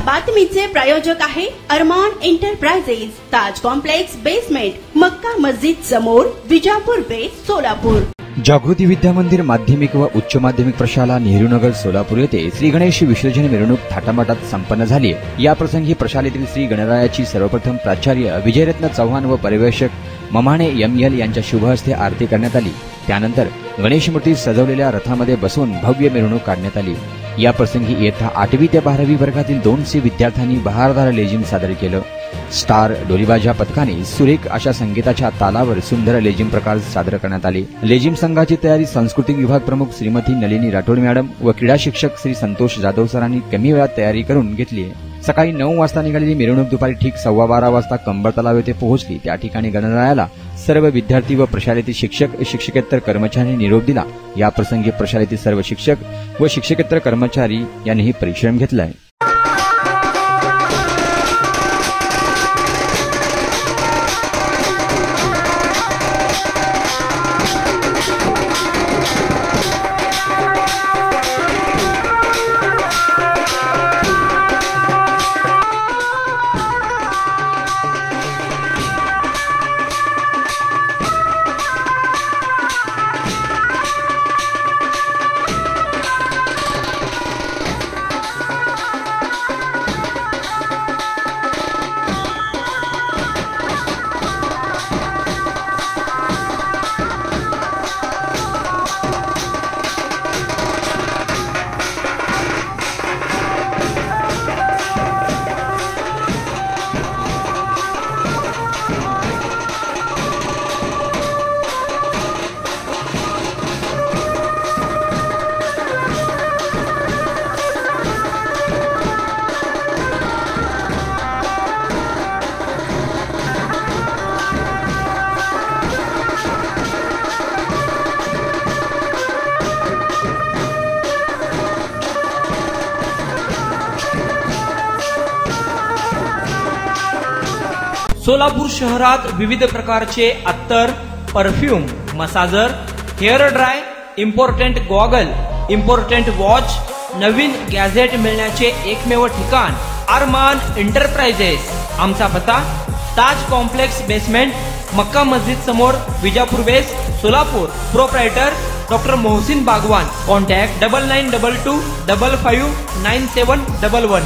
बातमीचे प्रायोजक आहे अरमान एंटरप्राइजेस, ताज complex basement, Makka Masjid समोर, विजापूर बेस, सोलापूर। जागृती विद्या मंदिर माध्यमिक व उच्च माध्यमिक प्रशाला नेहरूनगर सोलापूर येथे श्री गणेश विसर्जन मिरवणूक थाटामाटात संपन्न झाली। या प्रसंगी प्रशालेतील श्री गणरायाची सर्वप्रथम प्राचार्य विजयरत्न चव्हाण व पर्यवेक्षक ममाणे एमएल यांच्या शुभ हस्ते आरती करण्यात आली। त्यानंतर गणेश मूर्ती सजवलेल्या रथामध्ये बसून भव्य मिरवणूक काढण्यात आली। या प्रसंगी इयत्ता 8वी ते 12वी वर्गातील 200 विद्यार्थ्यांनी बहारदार लेझिम सादर केलं। स्टार डोलीबाजा पथकाने सुरेख अशा संगीताच्या तालावर सुंदर लेझिम प्रकार सादर करण्यात आले। लेझिम संघाची तयारी सांस्कृतिक विभाग प्रमुख श्रीमती नलिनी राठोड मॅडम व क्रीडा शिक्षक श्री संतोष जाधव सरांनी कमी वेळात तयारी करून घेतली आहे। सकाळी 9 वाजता निघालेली मिरवणूक दुपारी ठीक 12:15 वाजता कंबर तलाव येथे पोहोचली। त्या ठिकाणी गणरायाला सर्व विद्यार्थी व प्रशालेतील शिक्षक शिक्षकेतर कर्मचाऱ्यांनी निरोप दिला। या प्रसंगी प्रशालेतील सर्व शिक्षक व शिक्षकेतर कर्मचारी यांनीही परिश्रम घेतलाय। सोलापूर शहरात विविध प्रकारचे अत्तर, perfume, massager, hair dry, important goggle, important watch, नवीन गॅझेट मिळण्याचे एकमेव ठिकाण अरमान एंटरप्राइजेस। आमचा पत्ता ताज कॉम्प्लेक्स बेसमेंट, मक्का मस्जिद समोर, Vijapur base, Solapur. Proprietor doctor Mohsin Bagwan. Contact 9922 55 9711।